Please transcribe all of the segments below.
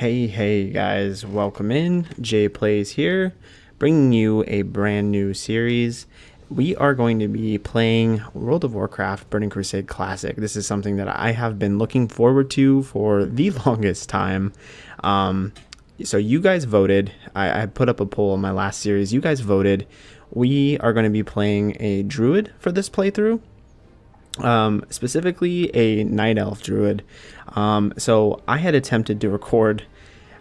Hey guys, welcome in. Jay Plays here, bringing you a brand new series. We are going to be playing World of Warcraft Burning Crusade Classic. This is something that I have been looking forward to for the longest time. So you guys voted. I put up a poll in my last series. You guys voted. We are going to be playing a Druid for this playthrough. Specifically a Night Elf Druid. So I had attempted to record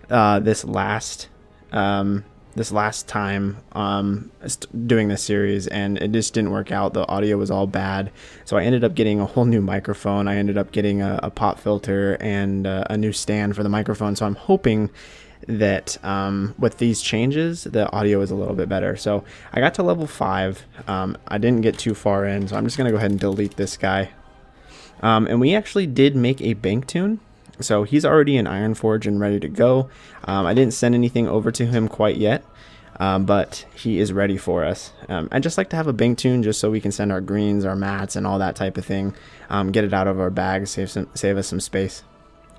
this last time doing this series, and it just didn't work out. The audio was all bad, so I ended up getting a whole new microphone. I ended up getting a pop filter and a new stand for the microphone, so I'm hoping that with these changes the audio is a little bit better. So I got to level 5. I didn't get too far in, so I'm just gonna go ahead and delete this guy. And we actually did make a bank tune, so he's already in Ironforge and ready to go. I didn't send anything over to him quite yet, but he is ready for us. I'd just like to have a bank tune just so we can send our greens, our mats, and all that type of thing, get it out of our bags, save us some space.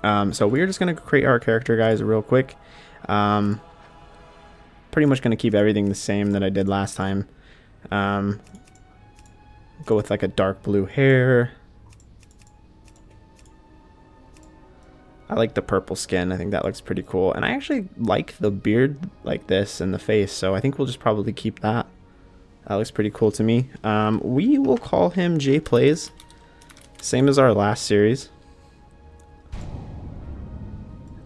So we're just going to create our character, guys, real quick. Pretty much going to keep everything the same that I did last time. Go with like a dark blue hair. I like the purple skin. I think that looks pretty cool. And I actually like the beard like this and the face, so I think we'll just probably keep that. That looks pretty cool to me. We will call him Jay Plays. Same as our last series.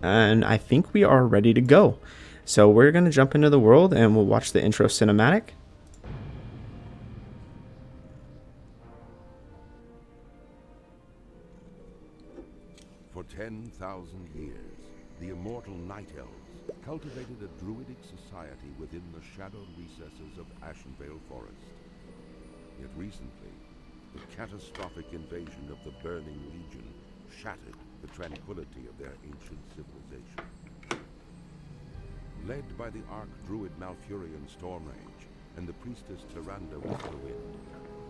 And I think we are ready to go. So we're going to jump into the world and we'll watch the intro cinematic. For 10,000 years, the immortal Night Elves cultivated a druidic society within the shadowed recesses of Ashenvale Forest. Yet recently, the catastrophic invasion of the Burning Legion shattered the tranquility of their ancient civilization. Led by the Arch-Druid Malfurion Stormrage and the priestess Tyrande Whisperwind,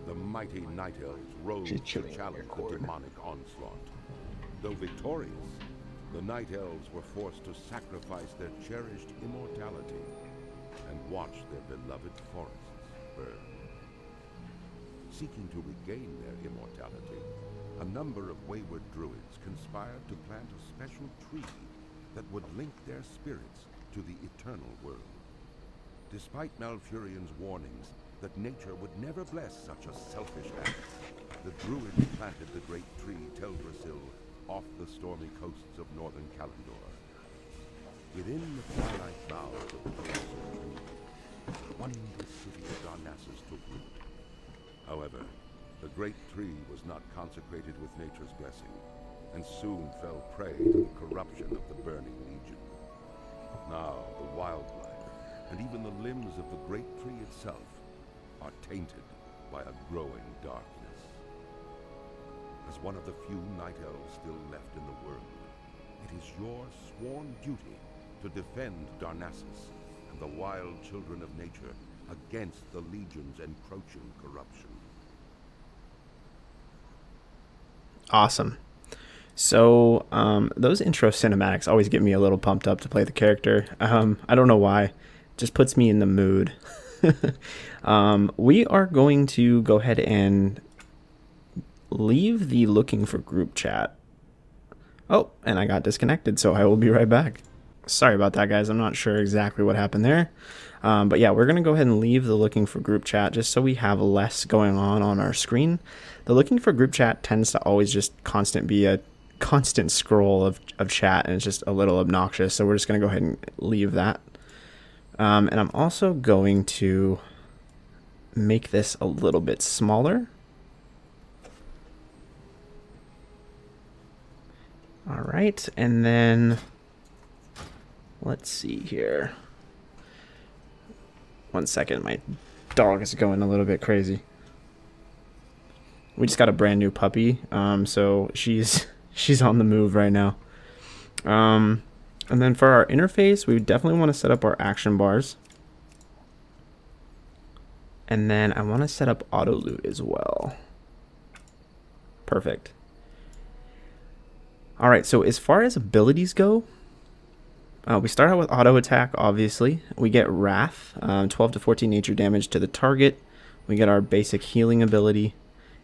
the mighty Night Elves rose to challenge the demonic onslaught. Though victorious, the Night Elves were forced to sacrifice their cherished immortality and watch their beloved forests burn. Seeking to regain their immortality, a number of wayward druids conspired to plant a special tree that would link their spirits to the eternal world. Despite Malfurion's warnings that nature would never bless such a selfish act, the druids planted the great tree Teldrassil off the stormy coasts of northern Kalimdor. Within the twilight boughs of the colossal tree, the wondrous city of Darnassus took root. However, the great tree was not consecrated with nature's blessing, and soon fell prey to the corruption of the Burning Legion. Now the wildlife, and even the limbs of the great tree itself, are tainted by a growing darkness. As one of the few Night Elves still left in the world, it is your sworn duty to defend Darnassus and the wild children of nature against the Legion's encroaching corruption. Awesome. So those intro cinematics always get me a little pumped up to play the character. I don't know why. It just puts me in the mood. We are going to go ahead and leave the looking for group chat. Oh, and I got disconnected, so I will be right back. Sorry about that, guys. I'm not sure exactly what happened there. But yeah, we're going to go ahead and leave the looking for group chat just so we have less going on our screen. The looking for group chat tends to always just be a constant scroll of chat, and it's just a little obnoxious. So we're just going to go ahead and leave that. And I'm also going to make this a little bit smaller. All right, and then let's see here. One second, my dog is going a little bit crazy. We just got a brand new puppy, so she's on the move right now. And then for our interface, we definitely want to set up our action bars. And then I want to set up auto loot as well. Perfect. All right, so as far as abilities go, We start out with auto attack, obviously. We get Wrath, 12 to 14 nature damage to the target. We get our basic healing ability.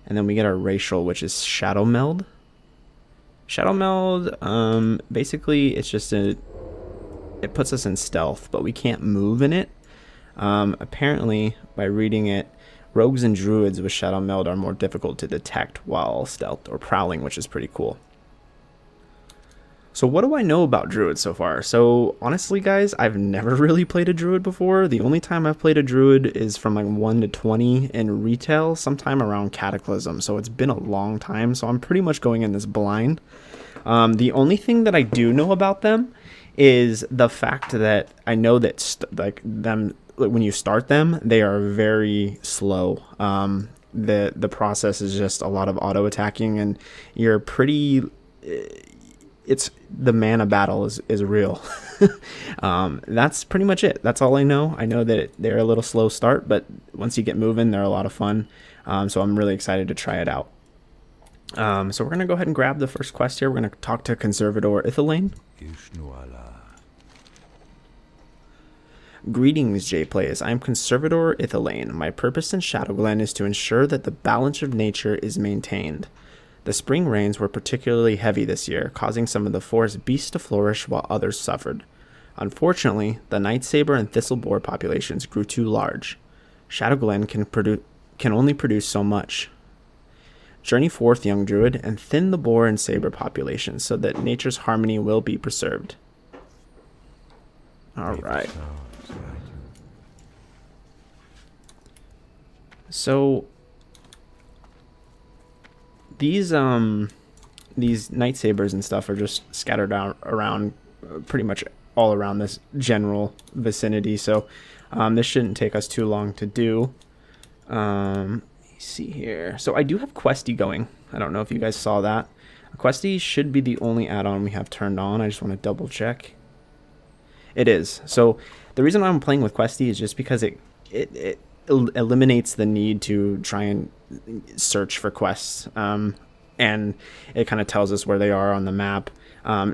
And then we get our racial, which is Shadow Meld. Shadow Meld, basically it's just it puts us in stealth, but we can't move in it. Apparently, by reading it, rogues and druids with Shadow Meld are more difficult to detect while stealth or prowling, which is pretty cool. So what do I know about druids so far? So honestly, guys, I've never really played a druid before. The only time I've played a druid is from like 1 to 20 in retail, sometime around Cataclysm. So it's been a long time. So I'm pretty much going in this blind. The only thing that I do know about them is the fact that I know that when you start them, they are very slow. The process is just a lot of auto attacking, and you're pretty. It's the mana battle is real. That's pretty much it. That's all I know. I know that they're a little slow start, but once you get moving, they're a lot of fun. So I'm really excited to try it out. So we're going to go ahead and grab the first quest here. We're going to talk to Conservator Ithilane. Greetings, J-Players. I am Conservator Ithilane. My purpose in Shadowglen is to ensure that the balance of nature is maintained. The spring rains were particularly heavy this year, causing some of the forest beasts to flourish while others suffered. Unfortunately, the night saber and thistle boar populations grew too large. Shadowglen can only produce so much. Journey forth, young druid, and thin the boar and saber populations so that nature's harmony will be preserved. All right. So these night sabers and stuff are just scattered out around pretty much all around this general vicinity. So this shouldn't take us too long to do. Let me see here. So I do have Questy going. I don't know if you guys saw that. Questy should be the only add-on we have turned on. I just want to double check. It is. So the reason I'm playing with Questy is just because it eliminates the need to try and search for quests, and it kind of tells us where they are on the map.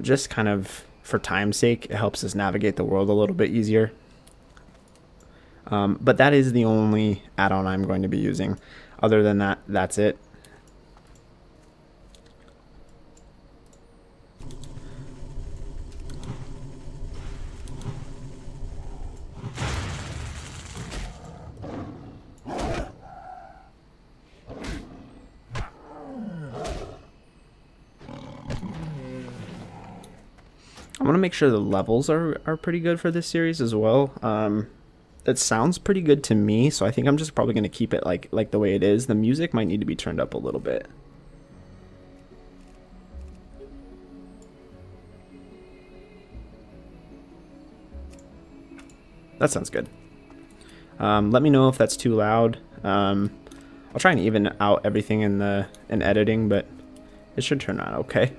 Just kind of for time's sake, it helps us navigate the world a little bit easier. But that is the only add-on I'm going to be using. Other than that, that's it. I want to make sure the levels are pretty good for this series as well. It sounds pretty good to me, so I think I'm just probably going to keep it like the way it is. The music might need to be turned up a little bit. That sounds good. Let me know if that's too loud. I'll try and even out everything in editing, but it should turn out okay.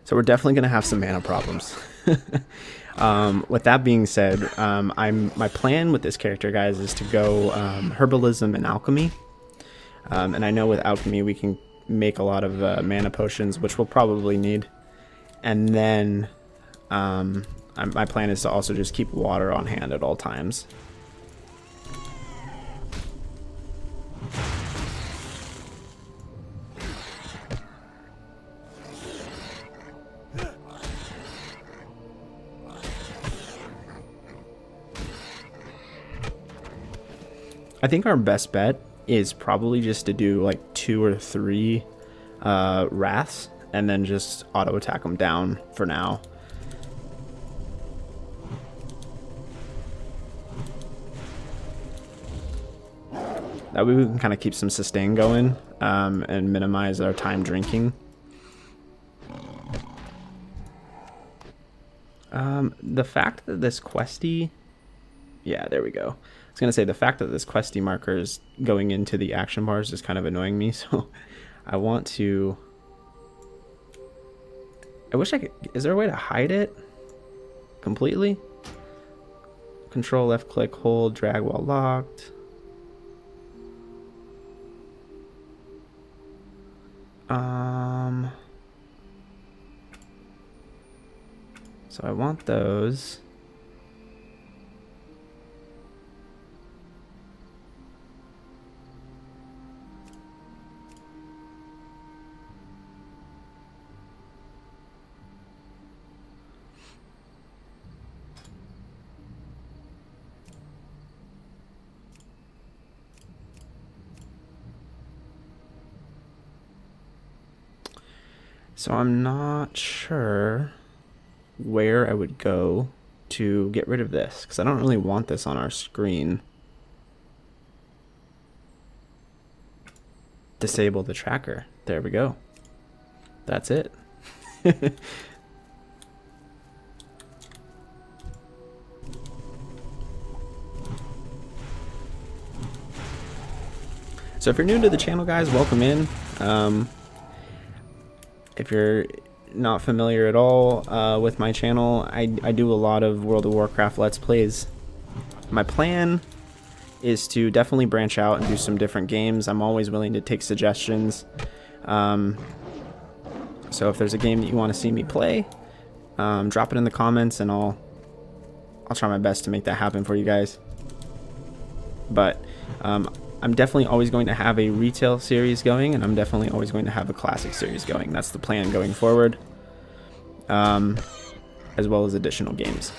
So we're definitely going to have some mana problems. With that being said, my plan with this character, guys, is to go herbalism and alchemy. And I know with alchemy we can make a lot of mana potions, which we'll probably need. And then my plan is to also just keep water on hand at all times. I think our best bet is probably just to do like 2 or 3 wraths and then just auto attack them down for now. That way we can kind of keep some sustain going and minimize our time drinking. The fact that this questy... Yeah, there we go. I was going to say, the fact that this questy marker is going into the action bars is kind of annoying me, so I want to I wish I could. Is there a way to hide it completely? Control, left click, hold, drag while locked. So I want those. So I'm not sure where I would go to get rid of this, because I don't really want this on our screen. Disable the tracker. There we go. That's it. So if you're new to the channel, guys, welcome in. If you're not familiar at all with my channel, I do a lot of World of Warcraft Let's Plays. My plan is to definitely branch out and do some different games. I'm always willing to take suggestions. So if there's a game that you want to see me play, drop it in the comments and I'll try my best to make that happen for you guys. But I'm definitely always going to have a retail series going, and I'm definitely always going to have a classic series going. That's the plan going forward, as well as additional games.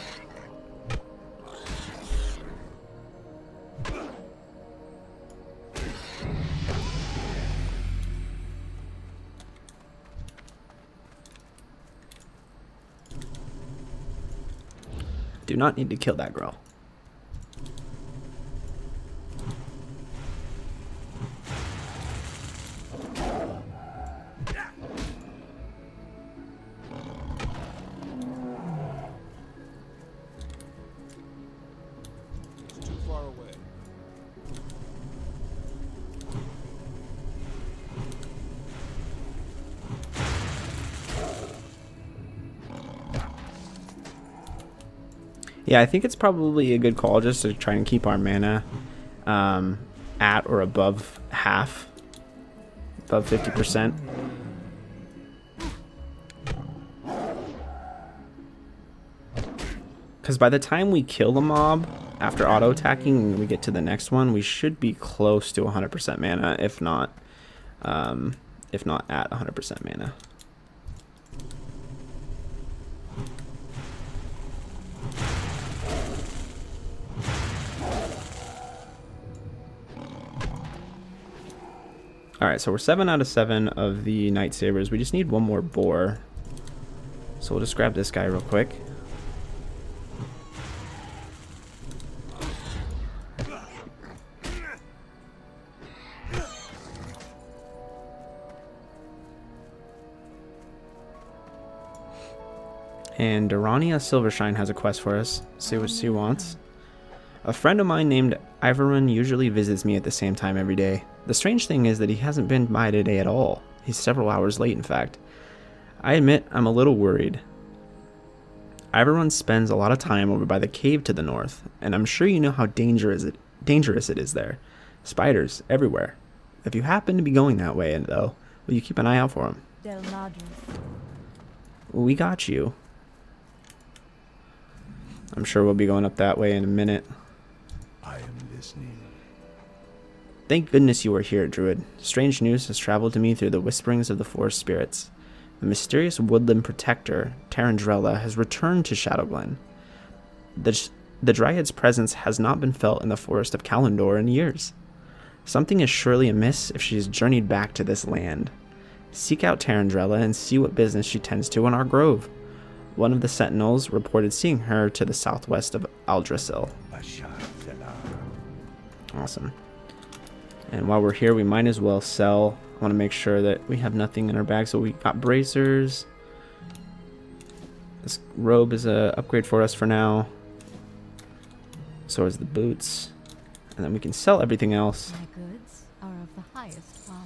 Do not need to kill that girl. Yeah, I think it's probably a good call just to try and keep our mana at or above half, above 50%. Because by the time we kill the mob, after auto-attacking and we get to the next one, we should be close to 100% mana, if not at 100% mana. Alright, so we're 7 out of 7 of the Night Sabers. We just need one more boar. So we'll just grab this guy real quick. And Durania Silvershine has a quest for us. See what she wants. A friend of mine named Ivarun usually visits me at the same time every day. The strange thing is that he hasn't been by today at all. He's several hours late, in fact. I admit I'm a little worried. Ivarun spends a lot of time over by the cave to the north, and I'm sure you know how dangerous it is there. Spiders everywhere. If you happen to be going that way, though, will you keep an eye out for him? We got you. I'm sure we'll be going up that way in a minute. I am listening. Thank goodness you are here, Druid. Strange news has traveled to me through the whisperings of the forest spirits. The mysterious woodland protector, Tarandrella, has returned to Shadowglen. The Dryad's presence has not been felt in the forest of Kalendor in years. Something is surely amiss if she has journeyed back to this land. Seek out Tarandrella and see what business she tends to in our grove. One of the sentinels reported seeing her to the southwest of Aldrassil. Awesome. And while we're here, we might as well sell. I want to make sure that we have nothing in our bag. So we got bracers. This robe is a upgrade for us for now. So is the boots. And then we can sell everything else. My goods are of the highest quality.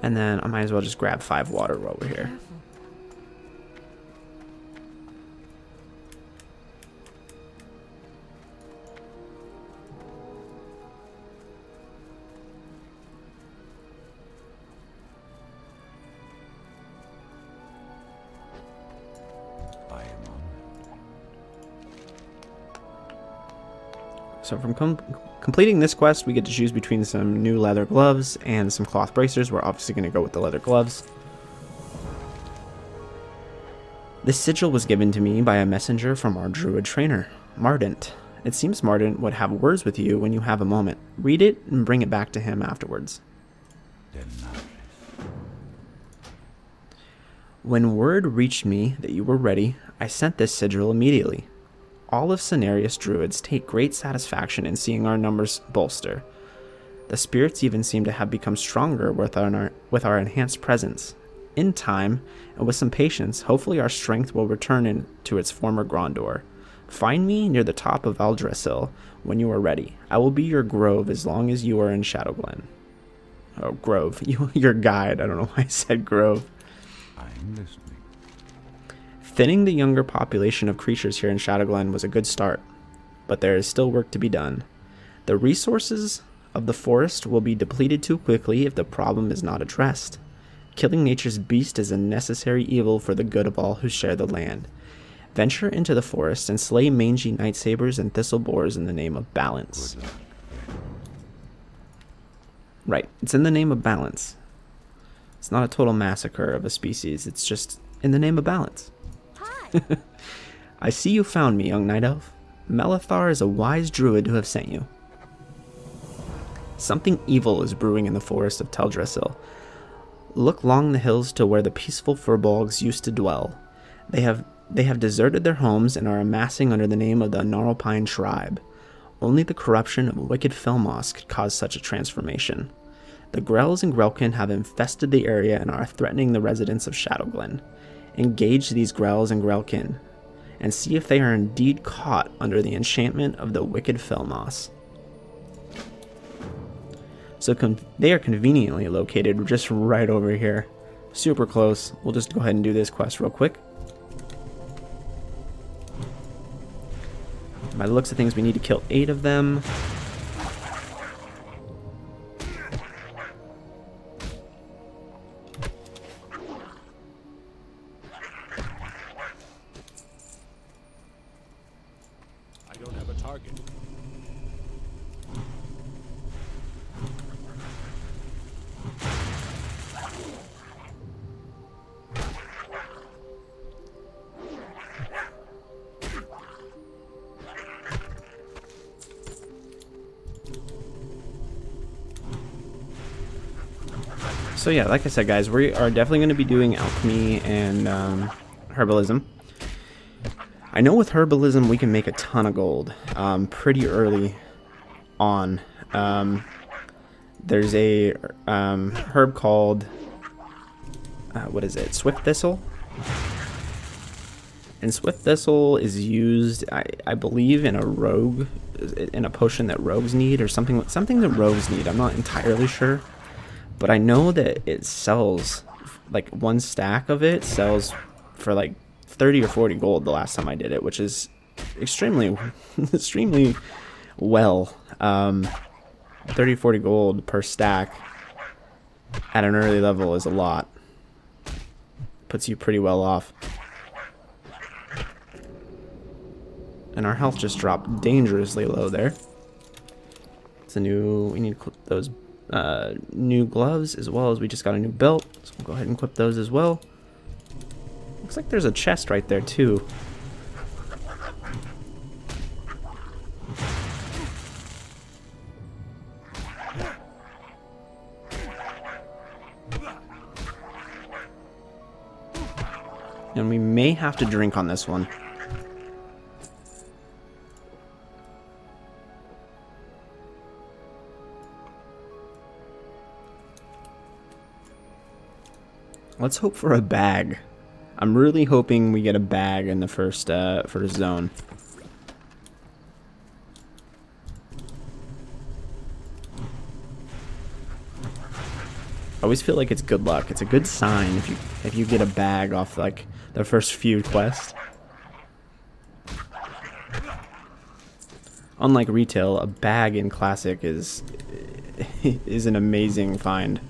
And then I might as well just grab 5 water while we're here. So from completing this quest, we get to choose between some new leather gloves and some cloth bracers. We're obviously going to go with the leather gloves. This sigil was given to me by a messenger from our Druid trainer, Mardant. It seems Mardant would have words with you when you have a moment. Read it and bring it back to him afterwards. When word reached me that you were ready, I sent this sigil immediately. All of Cenarius Druids take great satisfaction in seeing our numbers bolster. The spirits even seem to have become stronger with our enhanced presence. In time, and with some patience, hopefully our strength will return into its former grandeur. Find me near the top of Aldrassil when you are ready. I will be your grove as long as you are in Shadowglen. Oh, grove. Your guide. I don't know why I said grove. I'm listening. Thinning the younger population of creatures here in Shadowglen was a good start, but there is still work to be done. The resources of the forest will be depleted too quickly if the problem is not addressed. Killing nature's beast is a necessary evil for the good of all who share the land. Venture into the forest and slay mangy night sabers and thistle boars in the name of balance. Right, it's in the name of balance. It's not a total massacre of a species, it's just in the name of balance. I see you found me, young night elf. Melithar is a wise druid who have sent you. Something evil is brewing in the forest of Teldrassil. Look along the hills to where the peaceful furbolgs used to dwell. They have deserted their homes and are amassing under the name of the Gnarlpine tribe. Only the corruption of wicked Felmos could cause such a transformation. The Grells and Grelkin have infested the area and are threatening the residents of Shadowglen. Engage these Grells and Grelkin, and see if they are indeed caught under the enchantment of the wicked Felmos. So they are conveniently located just right over here. Super close. We'll just go ahead and do this quest real quick. By the looks of things, we need to kill 8 of them. So yeah, like I said, guys, we are definitely going to be doing alchemy and herbalism. I know with herbalism we can make a ton of gold pretty early on. There's a herb called, what is it, Swift Thistle? And Swift Thistle is used, I believe, in a potion that rogues need, or something that rogues need. I'm not entirely sure. But I know that it sells, like one stack of it sells for like 30 or 40 gold the last time I did it, which is extremely well. 30, 40 gold per stack at an early level is a lot. Puts you pretty well off. And our health just dropped dangerously low there. It's we need those new gloves, as well as we just got a new belt, so we'll go ahead and equip those as well. Looks like there's a chest right there too. And we may have to drink on this one. Let's hope for a bag. I'm really hoping we get a bag in the first zone. I always feel like it's good luck. It's a good sign if you get a bag off like the first few quests. Unlike retail, a bag in classic is an amazing find.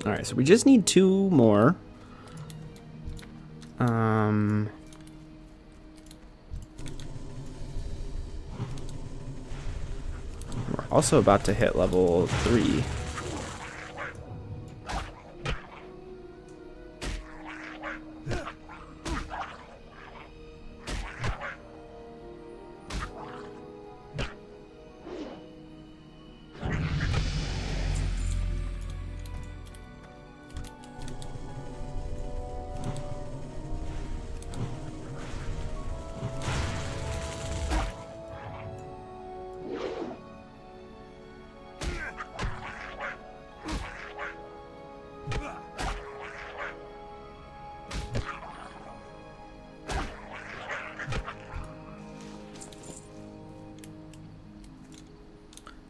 Alright, so we just need 2 more. We're also about to hit level 3.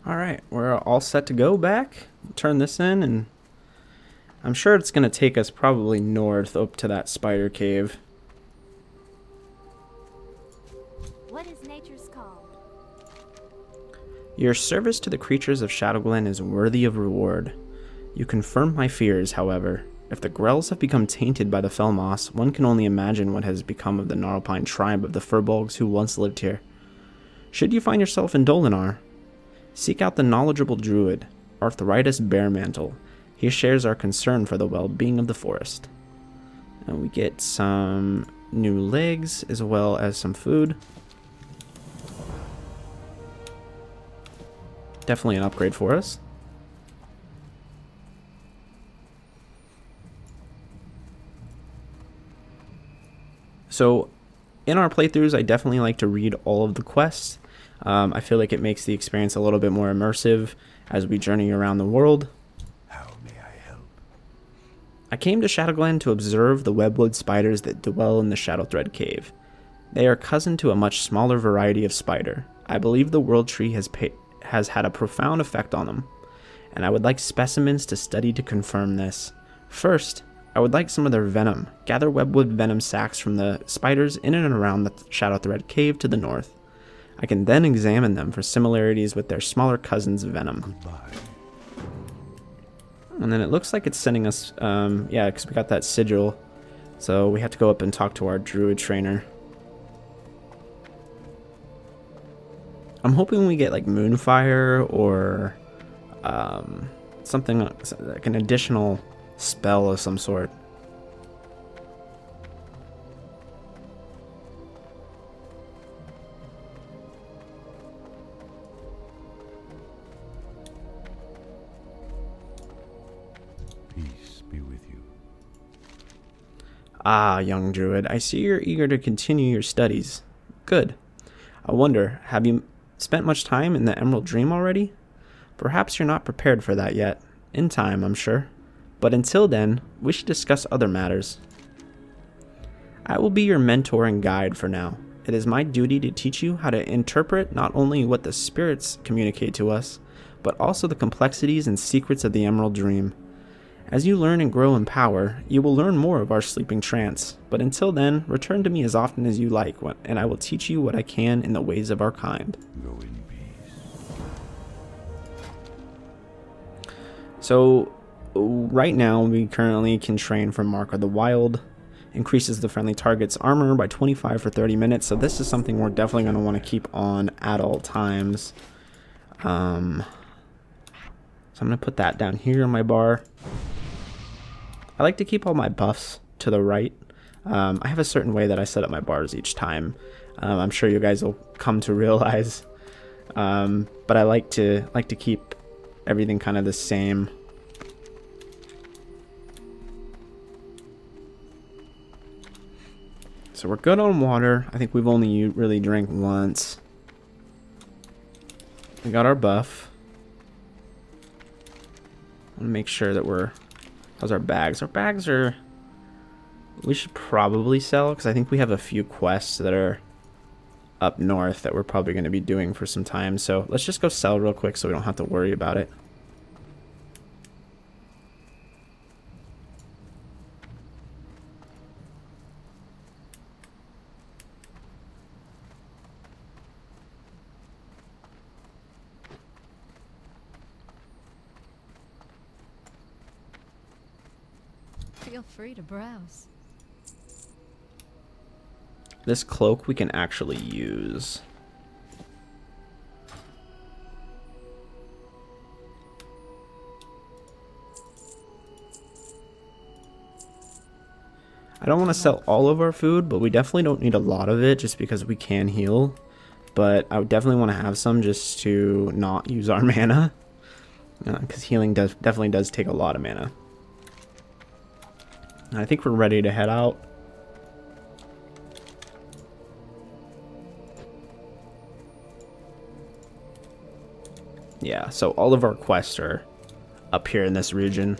Alright, we're all set to go back. Turn this in, and I'm sure it's going to take us probably north up to that spider cave. What is nature's call? Your service to the creatures of Shadowglen is worthy of reward. You confirm my fears, however. If the Grells have become tainted by the Felmoss, one can only imagine what has become of the Gnarlpine tribe of the Furbolgs who once lived here. Should you find yourself in Dolinar, seek out the knowledgeable Druid, Arthritis Bearmantle. He shares our concern for the well-being of the forest. And we get some new legs as well as some food. Definitely an upgrade for us. So in our playthroughs, I definitely like to read all of the quests. I feel like it makes the experience a little bit more immersive as we journey around the world. How may I help? I came to Shadowglen to observe the webwood spiders that dwell in the Shadowthread Cave. They are cousin to a much smaller variety of spider. I believe the World Tree has had a profound effect on them, and I would like specimens to study to confirm this. First, I would like some of their venom. Gather webwood venom sacs from the spiders in and around the Shadowthread Cave to the north. I can then examine them for similarities with their smaller cousins' venom. Goodbye. And then it looks like it's sending us, yeah, because we got that sigil. So we have to go up and talk to our Druid trainer. I'm hoping we get like moonfire or something like an additional spell of some sort. Peace be with you. Ah, young Druid, I see you're eager to continue your studies. Good. I wonder, have you spent much time in the Emerald Dream already? Perhaps you're not prepared for that yet. In time, I'm sure. But until then, we should discuss other matters. I will be your mentor and guide for now. It is my duty to teach you how to interpret not only what the spirits communicate to us, but also the complexities and secrets of the Emerald Dream. As you learn and grow in power, you will learn more of our sleeping trance. But until then, return to me as often as you like, and I will teach you what I can in the ways of our kind. Go in peace. So, right now, we currently can train for Mark of the Wild. Increases the friendly target's armor by 25 for 30 minutes. So this is something we're definitely going to want to keep on at all times. So I'm going to put that down here on my bar. I like to keep all my buffs to the right. I have a certain way that I set up my bars each time. I'm sure you guys will come to realize. But I like to keep everything kind of the same. So we're good on water. I think we've only really drank once. We got our buff. I want to make sure that we're... How's our bags? Our bags are... We should probably sell, because I think we have a few quests that are up north that we're probably going to be doing for some time. So let's just go sell real quick so we don't have to worry about it. Feel free to browse. This cloak we can actually use. I don't want to sell all of our food, but we definitely don't need a lot of it just because we can heal. But I would definitely want to have some just to not use our mana. Because healing definitely does take a lot of mana. And I think we're ready to head out. Yeah, so all of our quests are up here in this region.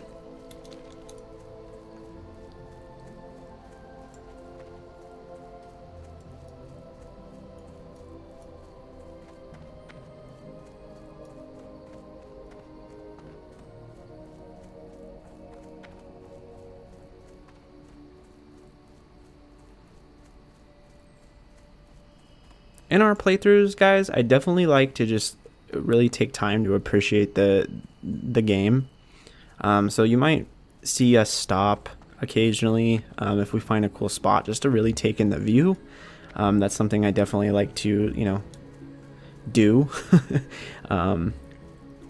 In our playthroughs, guys, I definitely like to just really take time to appreciate the game. So you might see us stop occasionally if we find a cool spot just to really take in the view. That's something I definitely like to, you know, do. I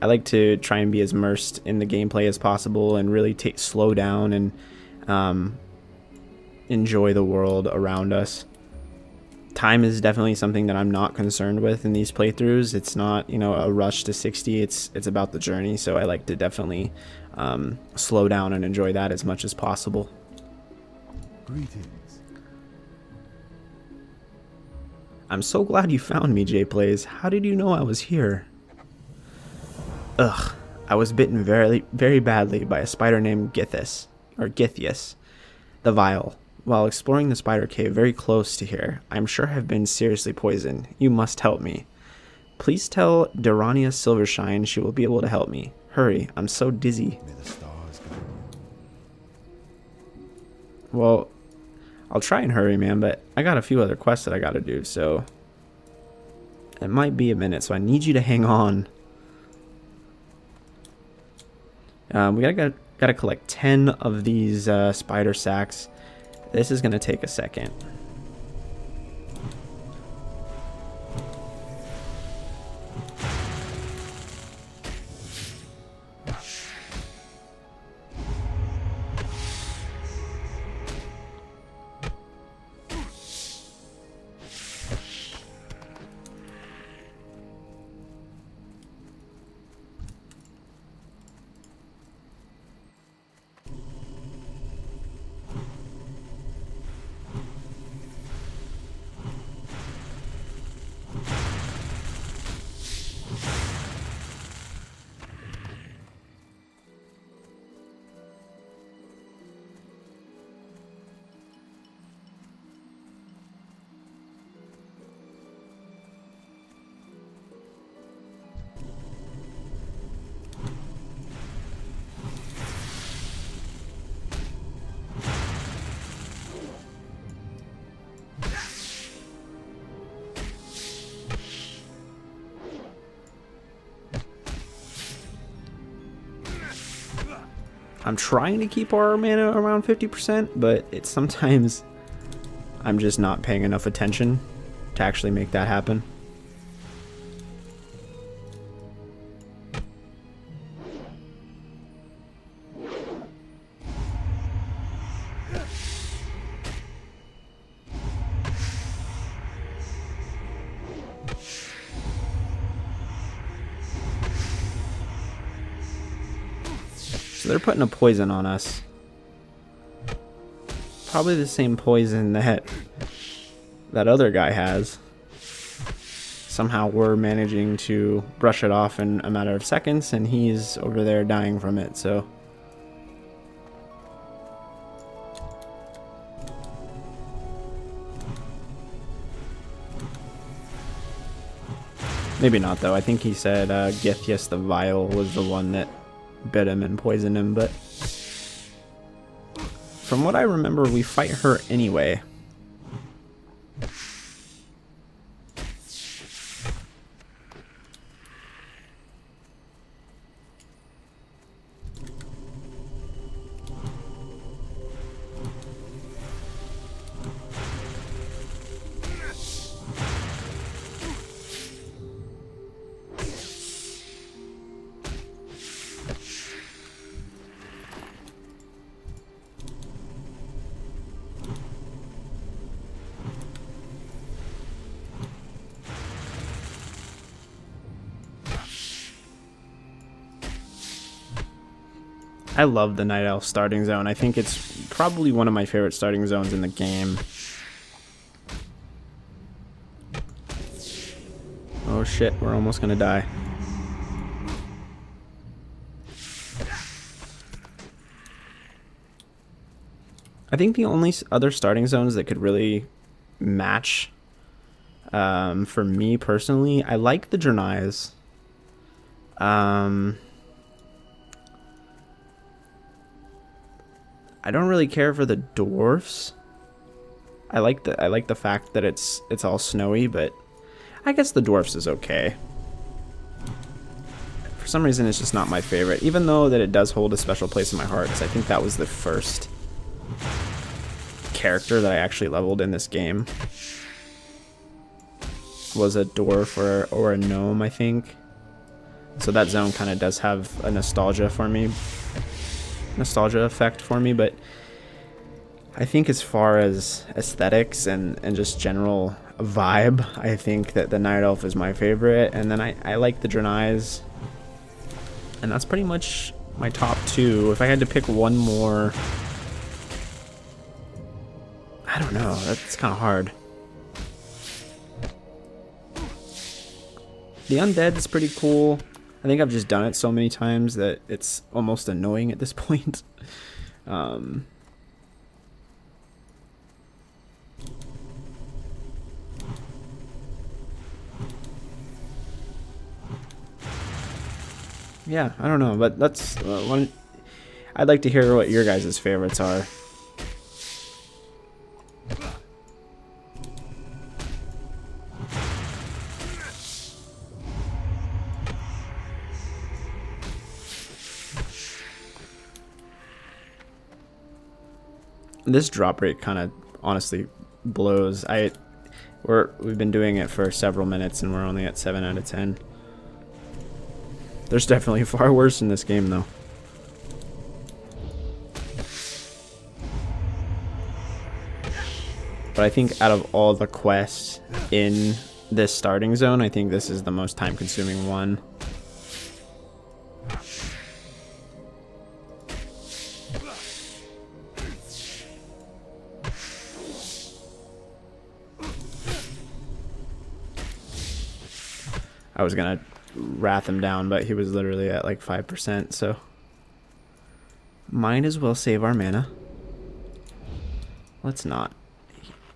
like to try and be as immersed in the gameplay as possible and really slow down and enjoy the world around us. Time is definitely something that I'm not concerned with in these playthroughs. It's not, you know, a rush to 60. It's about the journey. So I like to definitely slow down and enjoy that as much as possible. Greetings. I'm so glad you found me, J-Plays. How did you know I was here? Ugh, I was bitten very, very badly by a spider named Githys, or Githias, the Vile. While exploring the spider cave very close to here, I'm sure I've been seriously poisoned. You must help me. Please tell Durania Silvershine she will be able to help me. Hurry, I'm so dizzy. May the stars guide you. Well, I'll try and hurry, man, but I got a few other quests that I gotta do, so... It might be a minute, so I need you to hang on. We gotta collect 10 of these spider sacks. This is going to take a second. I'm trying to keep our mana around 50%, but it's sometimes I'm just not paying enough attention to actually make that happen. So they're putting a poison on us. Probably the same poison that other guy has. Somehow we're managing to brush it off in a matter of seconds, and he's over there dying from it, so... Maybe not, though. I think he said Githias the Vile was the one that bit him and poisoned him, but... From what I remember, we fight her anyway. I love the Night Elf starting zone. I think it's probably one of my favorite starting zones in the game. Oh shit, we're almost gonna die. I think the only other starting zones that could really match, for me personally, I like the Draenei's. I don't really care for the dwarfs. I like the fact that it's all snowy, but I guess the dwarfs is okay. For some reason, it's just not my favorite, even though that it does hold a special place in my heart, because I think that was the first character that I actually leveled in this game. Was a dwarf or a gnome, I think. So that zone kind of does have a nostalgia effect for me, but I think as far as aesthetics and just general vibe, I think that the Night Elf is my favorite, and then I like the Draenei's, and that's pretty much my top two. If I had to pick one more, I don't know, that's kind of hard. The Undead is pretty cool. I think I've just done it so many times that it's almost annoying at this point. Yeah, I don't know, but that's one. I'd like to hear what your guys' favorites are. This drop rate kind of honestly blows. We've been doing it for several minutes and we're only at 7 out of 10. There's definitely far worse in this game though. But I think out of all the quests in this starting zone, I think this is the most time consuming one. I was gonna wrath him down, but he was literally at like 5%, so might as well save our mana. Let's not.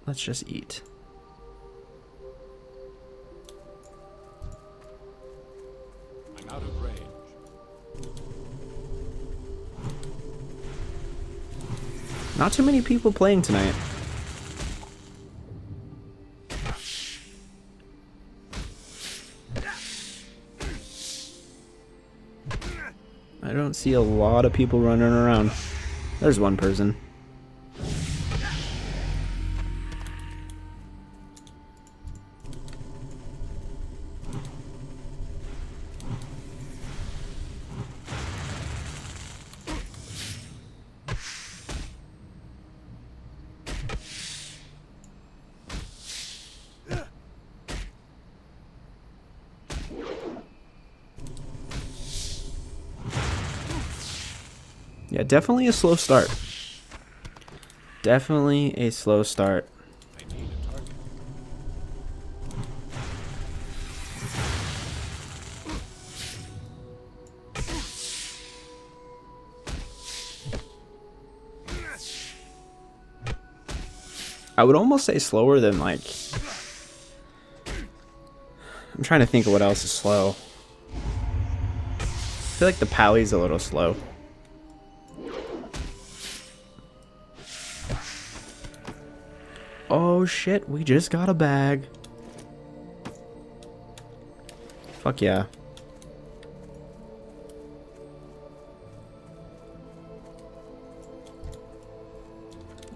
Let's just eat. I'm out of range. Not too many people playing tonight. I don't see a lot of people running around. There's one person. Yeah, definitely a slow start. Definitely a slow start. I need a target. I would almost say slower than like... I'm trying to think of what else is slow. I feel like the Pally's a little slow. Oh shit, we just got a bag. Fuck yeah.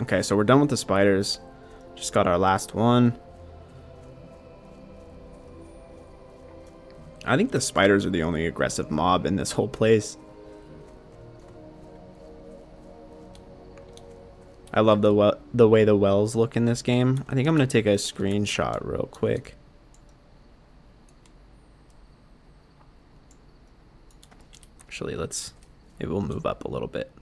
Okay, so we're done with the spiders. Just got our last one. I think the spiders are the only aggressive mob in this whole place. I love the way the wells look in this game. I think I'm going to take a screenshot real quick. Actually, maybe we'll move up a little bit.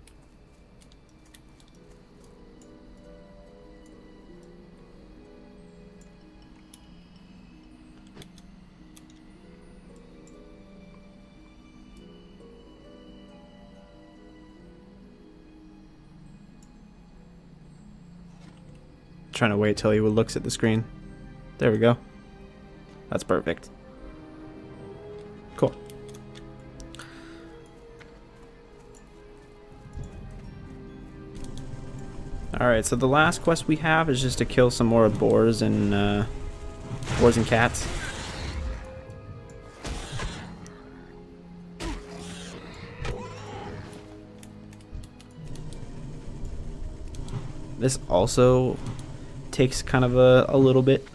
Trying to wait till he looks at the screen. There we go. That's perfect. Cool. Alright, so the last quest we have is just to kill some more boars and cats. This also takes kind of a little bit.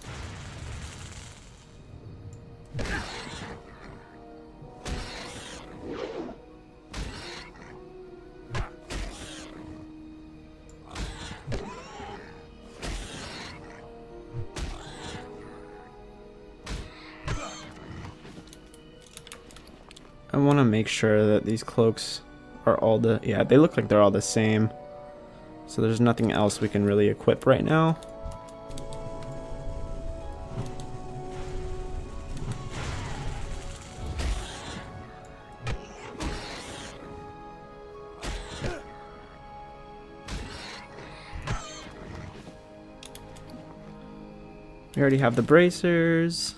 I want to make sure that these cloaks are all yeah, they look like they're all the same. So there's nothing else we can really equip right now. We already have the bracers.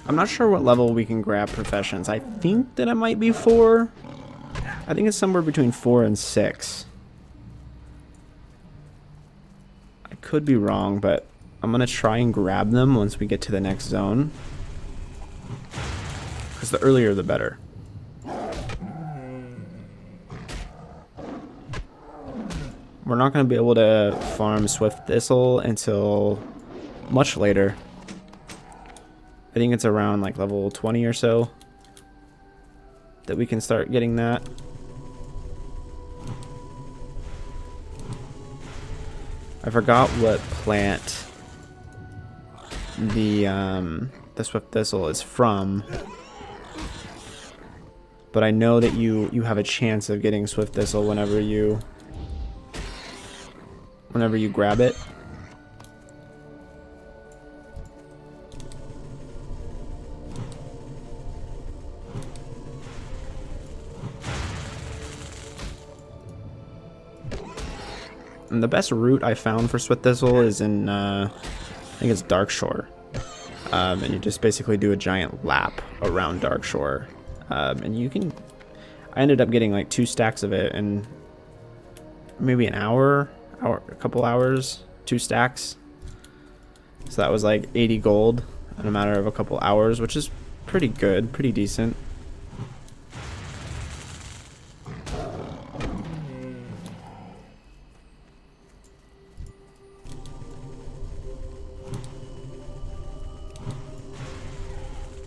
I'm not sure what level we can grab professions. I think that it might be 4. I think it's somewhere between 4 and 6. I could be wrong, but I'm going to try and grab them once we get to the next zone. Because the earlier the better. We're not going to be able to farm Swift Thistle until much later. I think it's around like level 20 or so that we can start getting that. I forgot what plant the Swift Thistle is from, but I know that you have a chance of getting Swift Thistle whenever you grab it. And the best route I found for Swift Thistle is in, I think it's Darkshore. And you just basically do a giant lap around Darkshore. And you can... I ended up getting like 2 stacks of it in maybe an hour, a couple hours, 2 stacks. So that was like 80 gold in a matter of a couple hours, which is pretty good, pretty decent.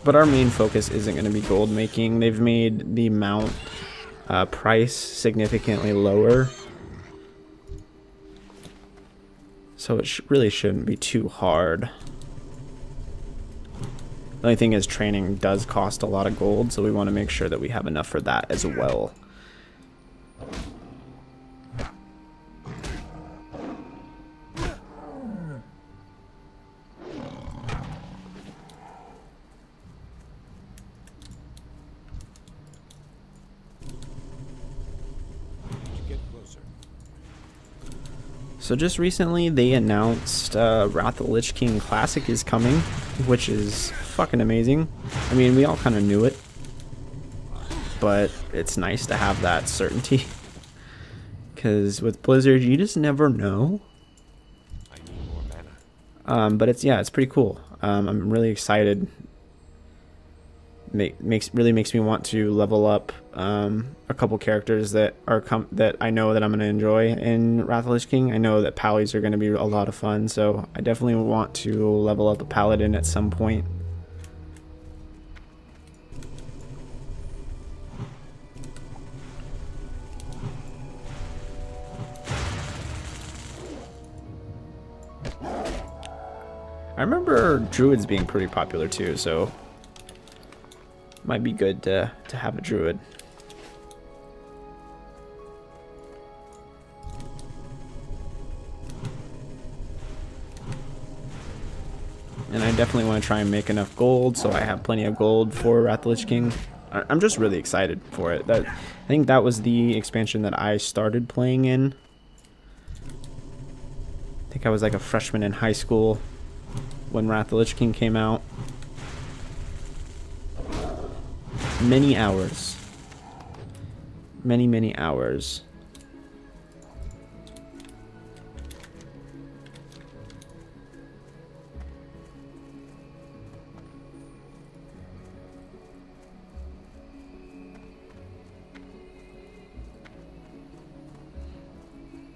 But our main focus isn't going to be gold making. They've made the mount price significantly lower. So it really shouldn't be too hard. The only thing is training does cost a lot of gold, so we want to make sure that we have enough for that as well. So just recently they announced Wrath of the Lich King Classic is coming, which is fucking amazing. I mean, we all kind of knew it, but it's nice to have that certainty. Because with Blizzard, you just never know. I need more mana. But it's pretty cool. I'm really excited. Really makes me want to level up a couple characters that that I know that I'm going to enjoy in Wrath of the Lich King. I know that Pallies are going to be a lot of fun, so I definitely want to level up a Paladin at some point. I remember Druids being pretty popular too, so might be good to have a Druid. And I definitely want to try and make enough gold so I have plenty of gold for Wrath of the Lich King. I'm just really excited for it. I think that was the expansion that I started playing in. I think I was like a freshman in high school when Wrath of the Lich King came out. Many hours. Many hours.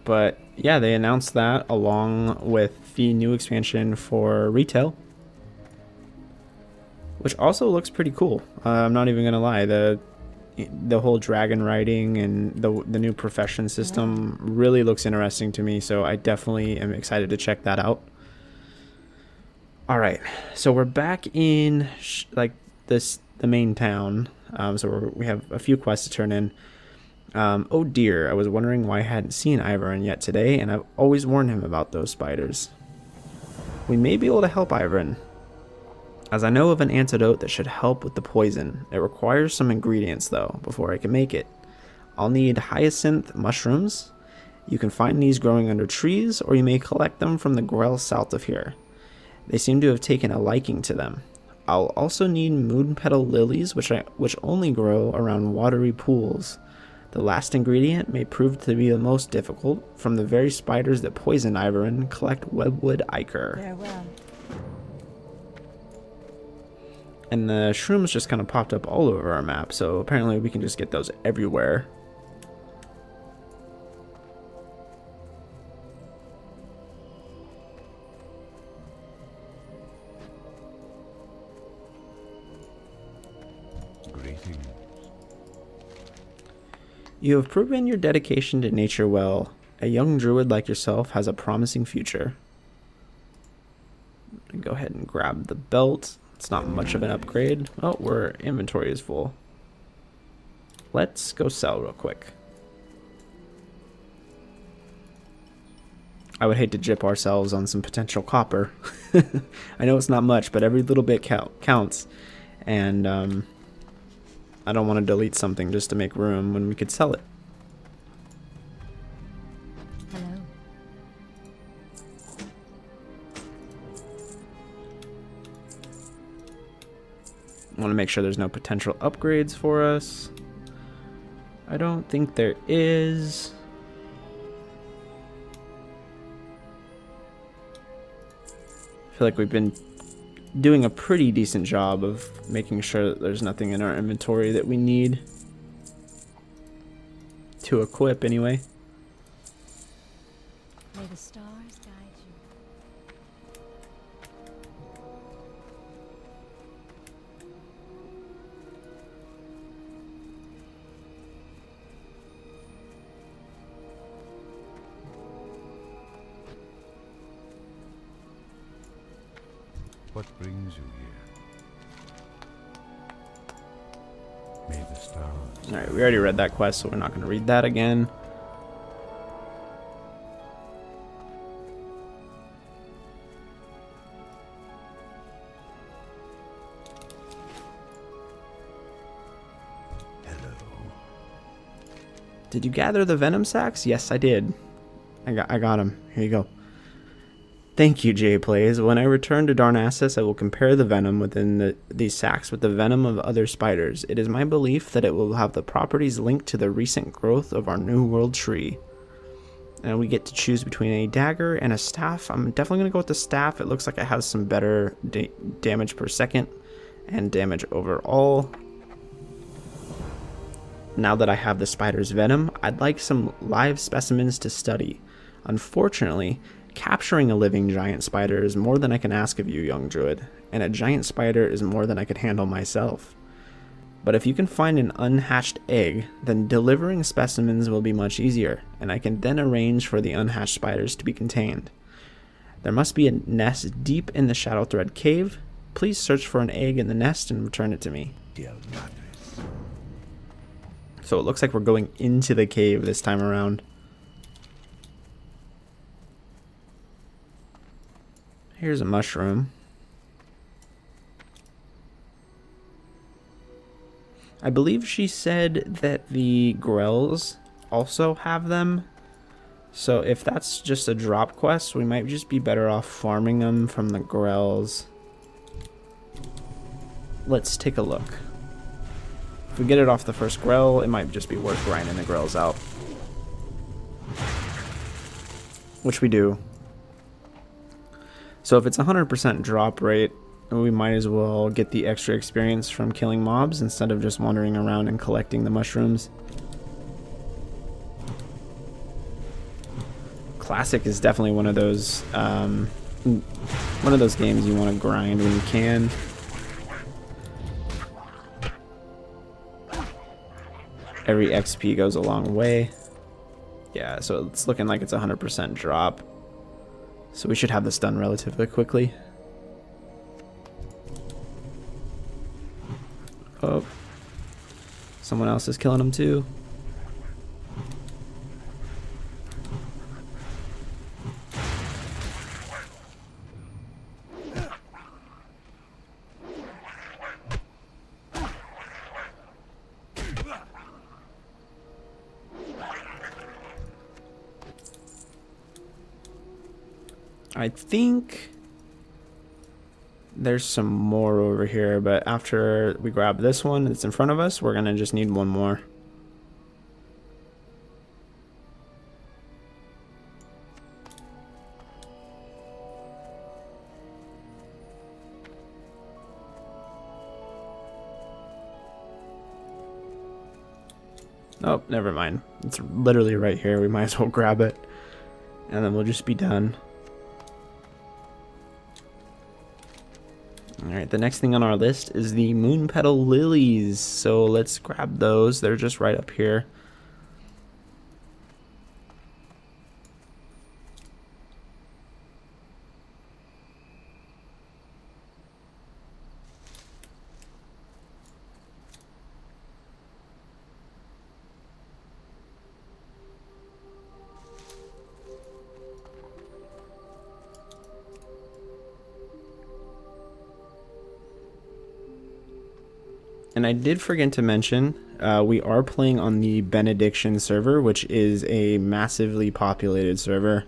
But yeah, they announced that along with the new expansion for retail, which also looks pretty cool. I'm not even gonna lie, the whole dragon riding and the new profession system really looks interesting to me, so I definitely am excited to check that out. All right, so we're back in the main town. So we have a few quests to turn in. Oh dear, I was wondering why I hadn't seen Ivern yet today, and I've always warned him about those spiders. We may be able to help Ivern, as I know of an antidote that should help with the poison. It requires some ingredients though, before I can make it. I'll need hyacinth mushrooms. You can find these growing under trees, or you may collect them from the Grell south of here. They seem to have taken a liking to them. I'll also need moon petal lilies, which only grow around watery pools. The last ingredient may prove to be the most difficult. From the very spiders that poison Ivern, collect webwood ichor. Farewell. And the shrooms just kind of popped up all over our map, so apparently we can just get those everywhere. Greetings. You have proven your dedication to nature well. A young druid like yourself has a promising future. Go ahead and grab the belt. It's not much of an upgrade. Oh, our inventory is full. Let's go sell real quick. I would hate to gyp ourselves on some potential copper. I know it's not much, but every little bit counts. And I don't want to delete something just to make room when we could sell it. Hello. I want to make sure there's no potential upgrades for us. I don't think there is. feel like we've been doing a pretty decent job of making sure that there's nothing in our inventory that we need to equip anyway. May the stars guide you. What brings you here? May the stars. Alright, we already read that quest, so we're not going to read that again. Hello. Did you gather the venom sacks? Yes, I did. I got them. Here you go. Thank you, Jay Plays. When I return to Darnassus, I will compare the venom within these sacks with the venom of other spiders. It is my belief that it will have the properties linked to the recent growth of our New World tree. And we get to choose between a dagger and a staff. I'm definitely going to go with the staff. It looks like it has some better damage per second and damage overall. Now that I have the spider's venom, I'd like some live specimens to study. Unfortunately, capturing a living giant spider is more than I can ask of you, young druid, and a giant spider is more than I could handle myself. But if you can find an unhatched egg, then delivering specimens will be much easier, and I can then arrange for the unhatched spiders to be contained. There must be a nest deep in the Shadow Thread cave. Please search for an egg in the nest and return it to me. So it looks like we're going into the cave this time around. Here's a mushroom. I believe she said that the Grells also have them. So if that's just a drop quest, we might just be better off farming them from the Grells. Let's take a look. If we get it off the first Grell, it might just be worth grinding the Grells out. Which we do. So if it's 100% drop rate, we might as well get the extra experience from killing mobs instead of just wandering around and collecting the mushrooms. Classic is definitely one of those games you want to grind when you can. Every XP goes a long way. Yeah, so it's looking like it's 100% drop. So we should have this done relatively quickly. Oh. Someone else is killing them too. I think there's some more over here, but after we grab this one that's in front of us, we're gonna just need one more. Oh, never mind. It's literally right here. We might as well grab it, and then we'll just be done. Alright, the next thing on our list is the moon petal lilies. So let's grab those. They're just right up here. And I did forget to mention, we are playing on the Benediction server, which is a massively populated server.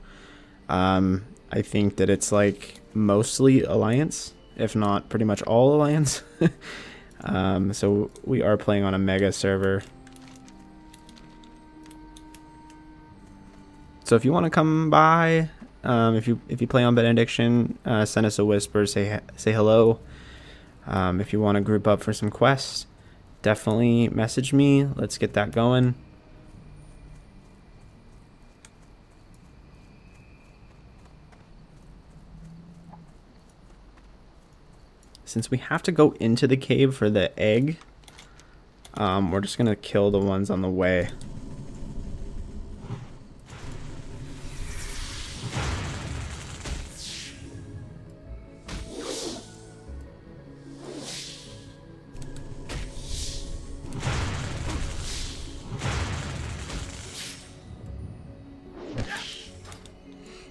I think that it's like mostly Alliance, if not pretty much all Alliance. So we are playing on a mega server. So if you want to come by, If you play on Benediction, send us a whisper, say hello. If you want to group up for some quests, definitely message me. Let's get that going. Since we have to go into the cave for the egg, we're just gonna kill the ones on the way.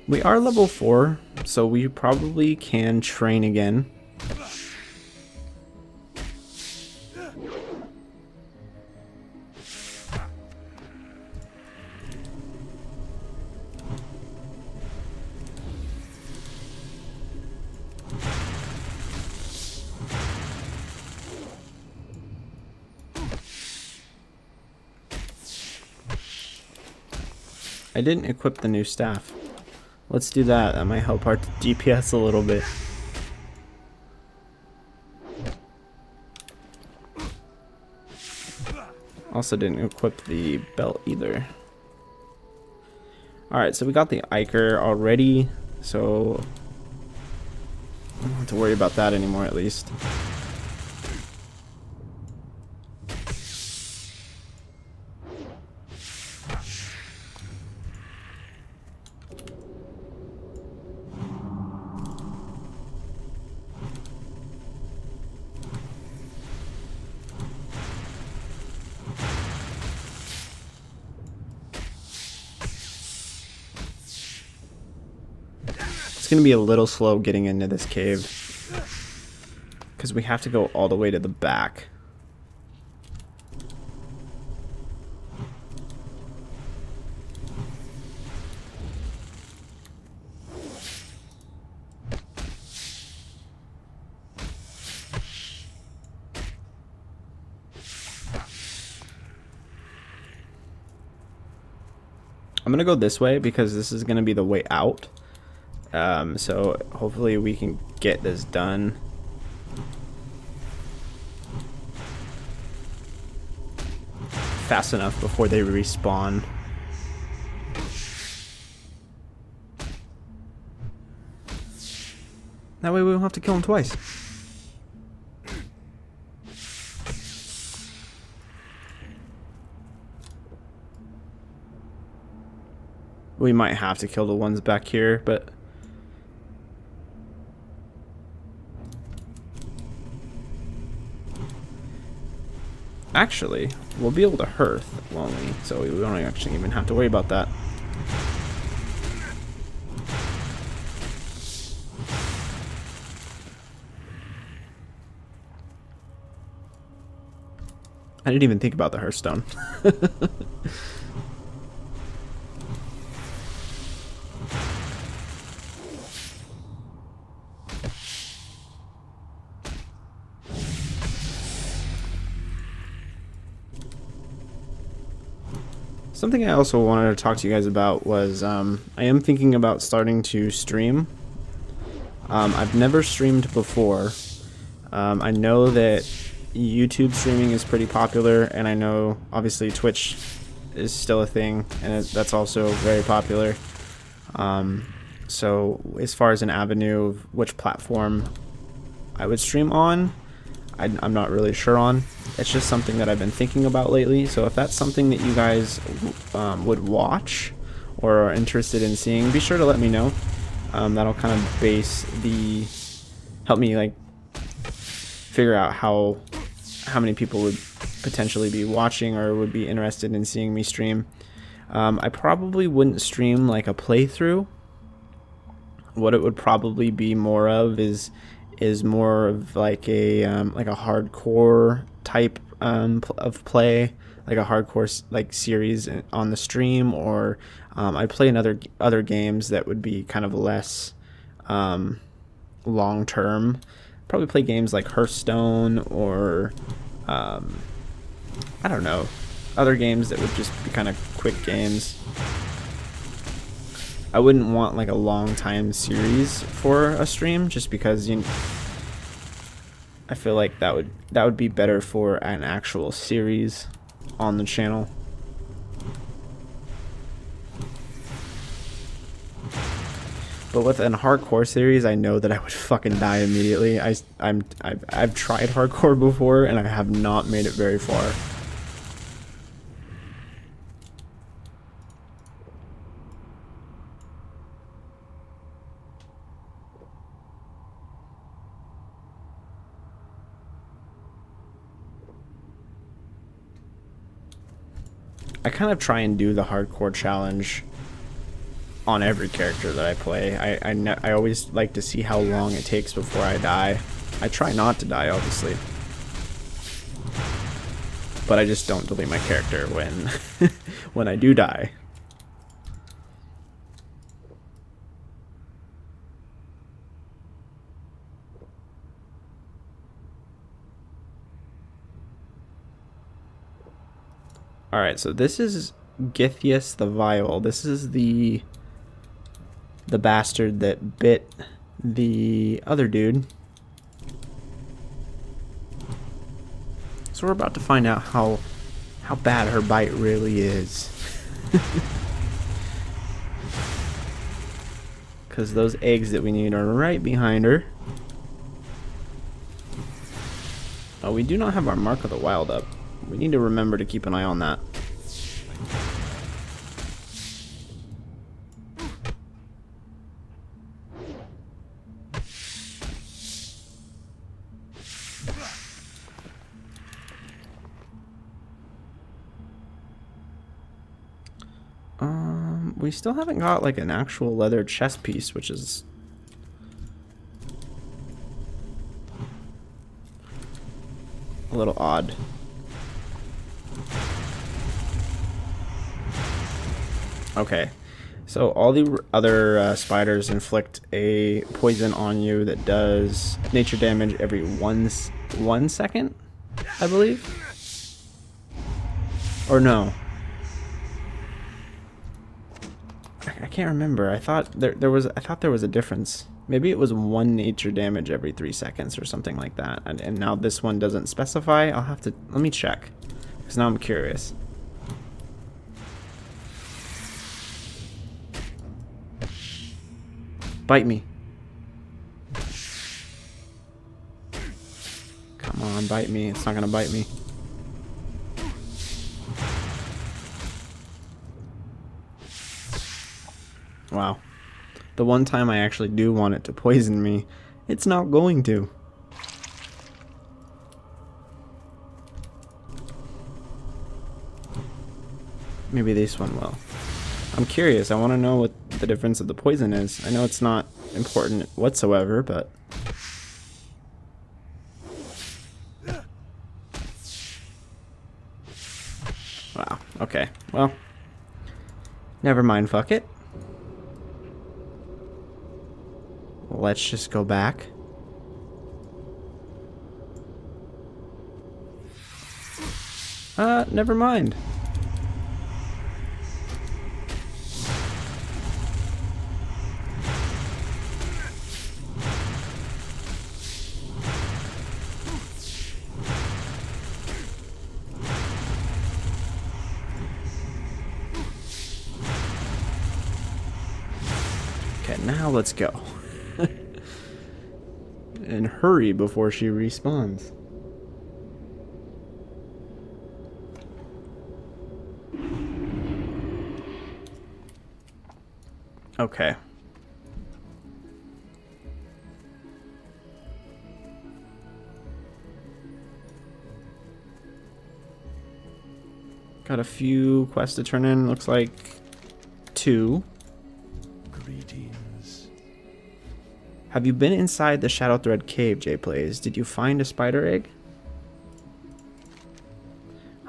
We are level 4, so we probably can train again. I didn't equip the new staff. Let's do that. That might help our DPS a little bit. Also didn't equip the belt either. Alright, so we got the Iker already, so I don't have to worry about that anymore at least. It's going to be a little slow getting into this cave because we have to go all the way to the back. I'm going to go this way because this is going to be the way out. So hopefully we can get this done. Fast enough before they respawn. That way we don't have to kill them twice. We might have to kill the ones back here, but actually, we'll be able to hearth, won't we? So we don't actually even have to worry about that. I didn't even think about the hearthstone. Something I also wanted to talk to you guys about was I am thinking about starting to stream. I've never streamed before. I know that YouTube streaming is pretty popular, and I know obviously Twitch is still a thing, and that's also very popular. So as far as an avenue of which platform I would stream on, I'm not really sure on. It's just something that I've been thinking about lately. So if that's something that you guys would watch or are interested in seeing, be sure to let me know. That'll kind of help me like figure out how many people would potentially be watching or would be interested in seeing me stream. I probably wouldn't stream like a playthrough. What it would probably be more of is more of like a hardcore type of play, like a hardcore like series on the stream, or I'd play in other games that would be kind of less long term. Probably play games like Hearthstone or I don't know, other games that would just be kind of quick games. I wouldn't want like a long time series for a stream, just because I feel like that would be better for an actual series on the channel. But with an hardcore series, I know that I would fucking die immediately. I've tried hardcore before and I have not made it very far. I kind of try and do the hardcore challenge on every character that I play. I always like to see how long it takes before I die. I try not to die, obviously, but I just don't delete my character when when I do die. Alright, so this is Githias the Vile. This is the bastard that bit the other dude. So we're about to find out how bad her bite really is. Because those eggs that we need are right behind her. Oh, we do not have our Mark of the Wild up. We need to remember to keep an eye on that. We still haven't got like an actual leather chest piece, which is a little odd. Okay, so all the other spiders inflict a poison on you that does nature damage every 1 second, I believe. Or no. I can't remember. I thought there was a difference. Maybe it was 1 nature damage every 3 seconds or something like that. And now this one doesn't specify. I'll have to let me check, because now I'm curious. Bite me. Come on, bite me. It's not gonna bite me. Wow. The one time I actually do want it to poison me, it's not going to. Maybe this one will. I'm curious. I want to know what the difference of the poison is. I know it's not important whatsoever, but... Wow. Okay. Well, never mind. Fuck it. Let's just go back. Never mind. Okay, now let's go. And hurry before she respawns. Okay. Got a few quests to turn in. Looks like 2. Greetings. Have you been inside the Shadow Thread Cave, J-Plays? Did you find a spider egg?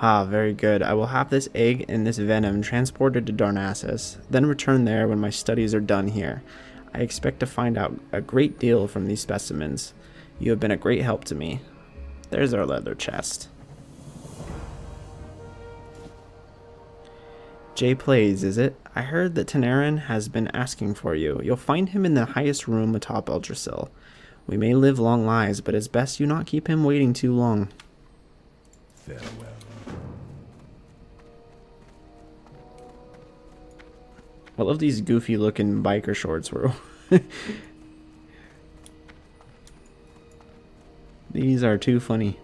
Ah, very good. I will have this egg and this venom transported to Darnassus, then return there when my studies are done here. I expect to find out a great deal from these specimens. You have been a great help to me. There's our leather chest. Jay Plays, is it? I heard that Tanarin has been asking for you. You'll find him in the highest room atop Eldrasil. We may live long lives, but it's best you not keep him waiting too long. Farewell. I love these goofy looking biker shorts, bro. These are too funny.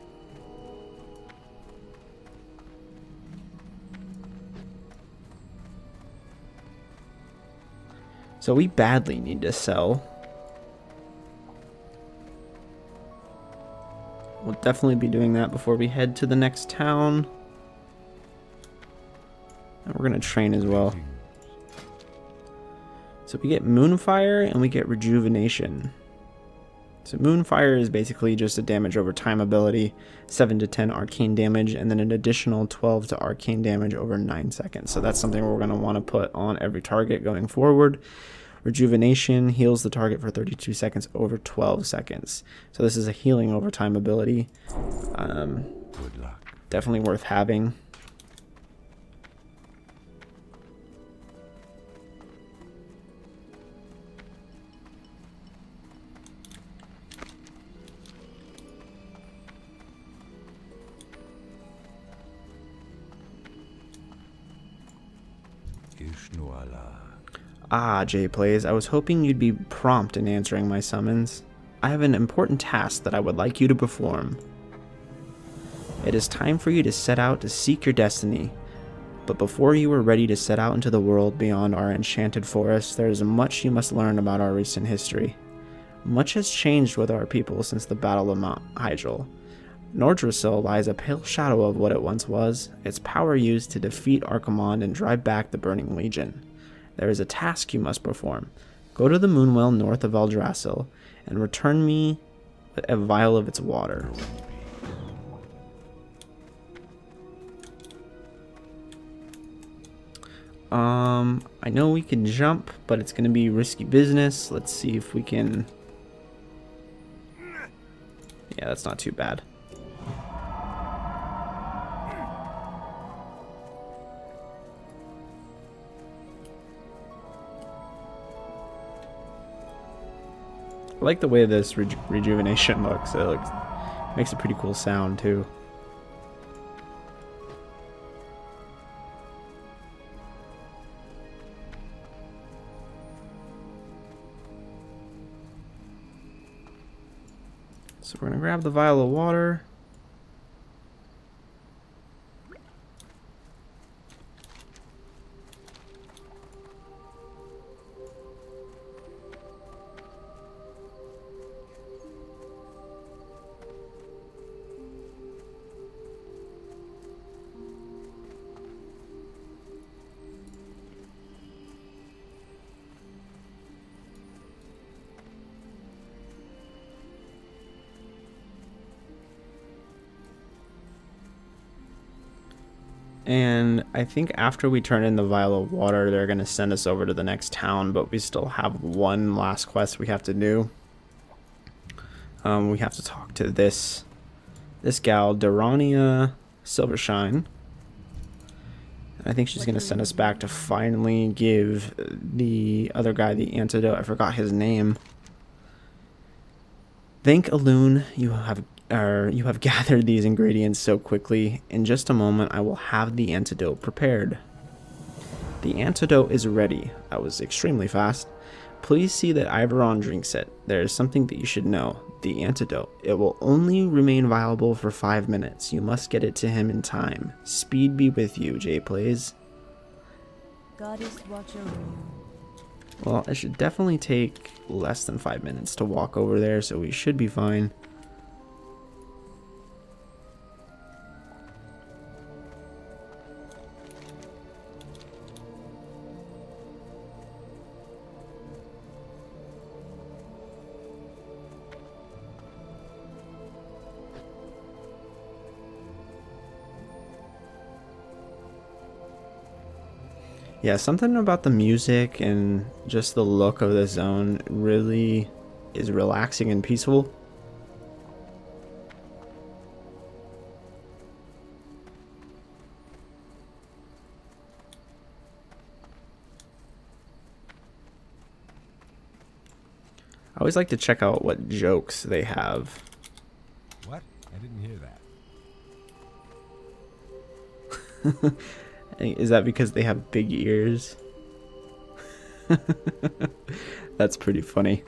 So we badly need to sell. We'll definitely be doing that before we head to the next town. And we're going to train as well. So we get moonfire and we get rejuvenation. So moonfire is basically just a damage over time ability, 7 to 10 arcane damage, and then an additional 12 to arcane damage over 9 seconds. So that's something we're going to want to put on every target going forward. Rejuvenation heals the target for 32 seconds over 12 seconds. So this is a healing over time ability. Good luck. Definitely worth having. Ah, Jay Plays, I was hoping you'd be prompt in answering my summons. I have an important task that I would like you to perform. It is time for you to set out to seek your destiny. But before you are ready to set out into the world beyond our enchanted forest, there is much you must learn about our recent history. Much has changed with our people since the Battle of Mount Hyjal. Nordrassil lies a pale shadow of what it once was, its power used to defeat Archimonde and drive back the Burning Legion. There is a task you must perform. Go to the Moonwell north of Eldrassil and return me a vial of its water. I know we can jump, but it's going to be risky business. Let's see if we can... Yeah, that's not too bad. I like the way this rejuvenation looks. It makes a pretty cool sound too. So we're gonna grab the vial of water. And I think after we turn in the vial of water, they're going to send us over to the next town, but we still have one last quest we have to do. We have to talk to this gal, Durania Silvershine. I think she's going to send us back to finally give the other guy the antidote. I forgot his name. Thank Elune, you have gathered these ingredients so quickly. In just a moment, I will have the antidote prepared. The antidote is ready. That was extremely fast. Please see that Iveron drinks it. There is something that you should know. The antidote. It will only remain viable for 5 minutes. You must get it to him in time. Speed be with you, Jay Plays. Goddess watch over you. Well, it should definitely take less than 5 minutes to walk over there, so we should be fine. Yeah, something about the music and just the look of the zone really is relaxing and peaceful. I always like to check out what jokes they have. What? I didn't hear that. Is that because they have big ears? That's pretty funny.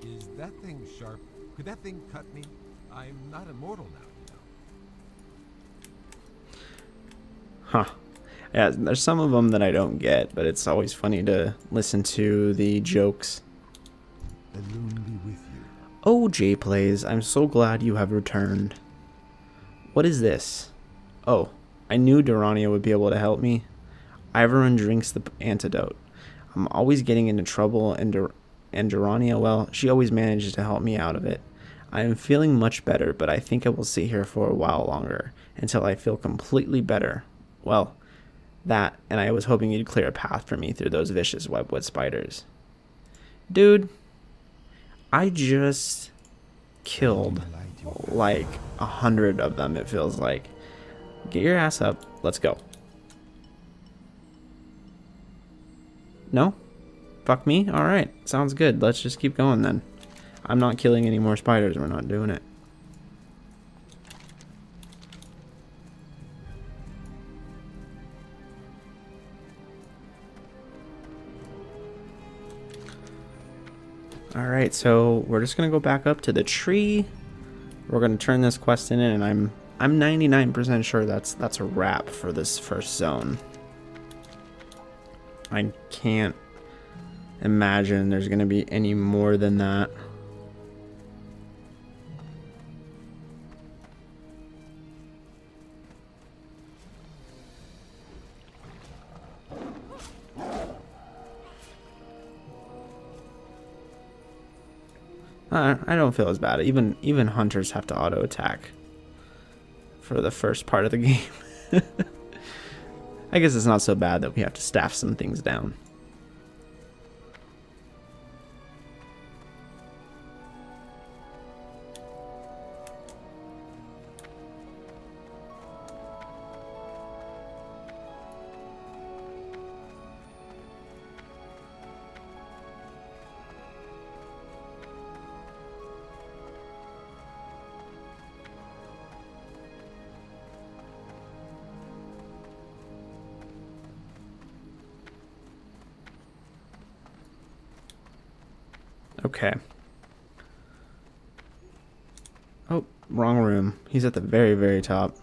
Is that thing sharp? Could that thing cut me? I'm not immortal now, you know. Huh. Yeah, there's some of them that I don't get, but it's always funny to listen to the jokes. The loon be with you. Oh, J Plays, I'm so glad you have returned. What is this? Oh, I knew Durania would be able to help me. Everyone drinks the antidote. I'm always getting into trouble, and Durania, well, she always manages to help me out of it. I am feeling much better, but I think I will sit here for a while longer, until I feel completely better. Well, that, and I was hoping you'd clear a path for me through those vicious webwood spiders. Dude, I just killed like 100 of them, it feels like. Get your ass up. Let's go. No? Fuck me? Alright. Sounds good. Let's just keep going then. I'm not killing any more spiders. We're not doing it. Alright, so we're just going to go back up to the tree. We're going to turn this quest in, and I'm 99% sure that's a wrap for this first zone. I can't imagine there's going to be any more than that. I don't feel as bad. Even hunters have to auto attack for the first part of the game. I guess it's not so bad that we have to staff some things down. Okay. Oh, wrong room. He's at the very, very top.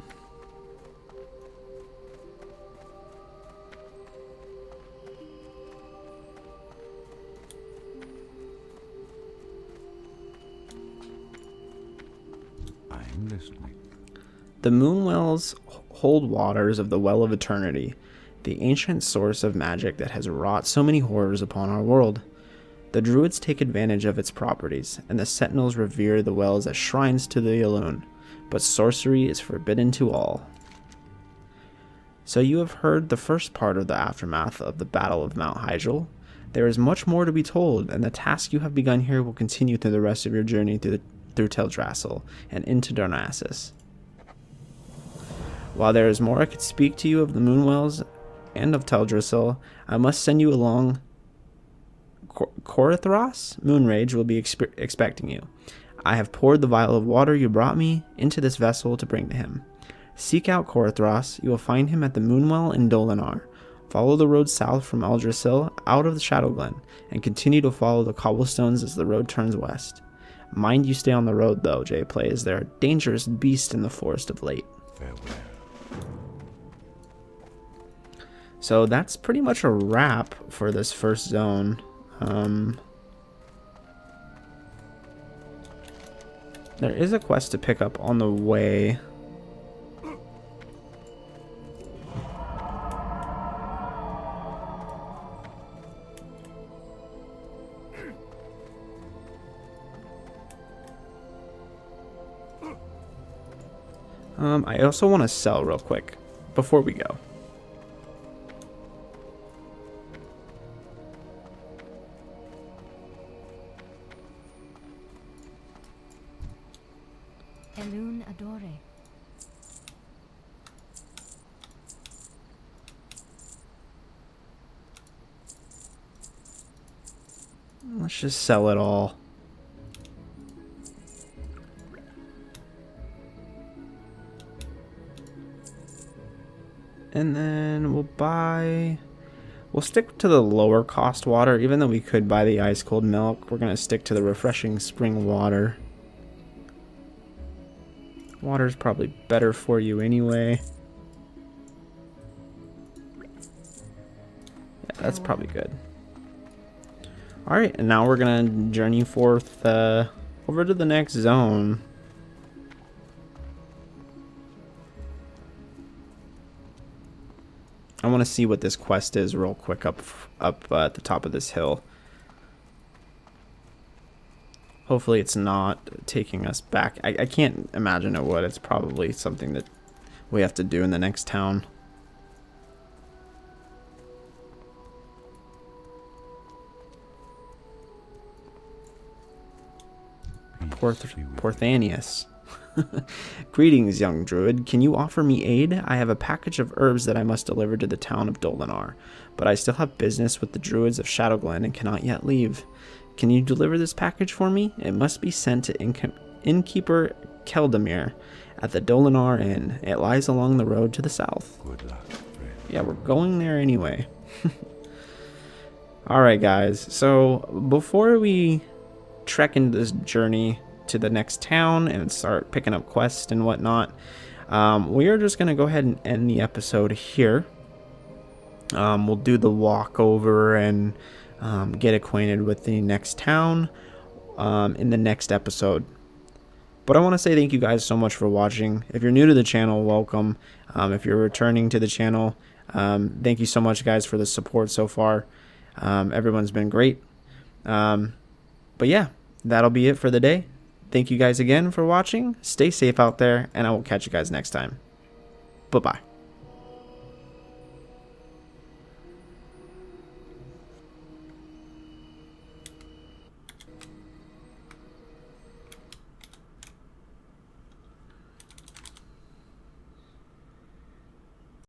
I'm listening. The moonwells hold waters of the Well of Eternity, the ancient source of magic that has wrought so many horrors upon our world. The Druids take advantage of its properties, and the Sentinels revere the wells as shrines to the Elune, but sorcery is forbidden to all. So you have heard the first part of the aftermath of the Battle of Mount Hyjal. There is much more to be told, and the task you have begun here will continue through the rest of your journey through Teldrassil and into Darnassus. While there is more I could speak to you of the Moonwells and of Teldrassil, I must send you along. Korithros, Moonrage, will be expecting you. I have poured the vial of water you brought me into this vessel to bring to him. Seek out Korithros. You will find him at the Moonwell in Dolinar. Follow the road south from Eldrassil out of the Shadow Glen, and continue to follow the cobblestones as the road turns west. Mind you stay on the road, though, J Plays. There are dangerous beasts in the forest of late. Farewell. So that's pretty much a wrap for this first zone. There is a quest to pick up on the way. I also want to sell real quick before we go. Elune Adore. Let's just sell it all. And then we'll stick to the lower cost water, even though we could buy the ice cold milk. We're gonna stick to the refreshing spring water. Water's probably better for you anyway. Yeah, that's probably good. Alright, and now we're gonna journey forth over to the next zone. I want to see what this quest is real quick up at the top of this hill. Hopefully it's not taking us back. I can't imagine it would. It's probably something that we have to do in the next town. Porthanius. Greetings, young druid. Can you offer me aid? I have a package of herbs that I must deliver to the town of Dolinar, but I still have business with the druids of Shadowglen and cannot yet leave. Can you deliver this package for me? It must be sent to innkeeper Keldamir at the Dolinar Inn. It lies along the road to the south. Good luck, friend. Yeah, we're going there anyway. Alright guys, so before we trek into this journey to the next town and start picking up quests and whatnot, we are just going to go ahead and end the episode here. We'll do the walkover and get acquainted with the next town in the next episode. But I want to say thank you guys so much for watching. If you're new to the channel, welcome. If you're returning to the channel, thank you so much guys for the support so far. Everyone's been great. But yeah, that'll be it for the day. Thank you guys again for watching. Stay safe out there, and I will catch you guys next time. Bye-bye.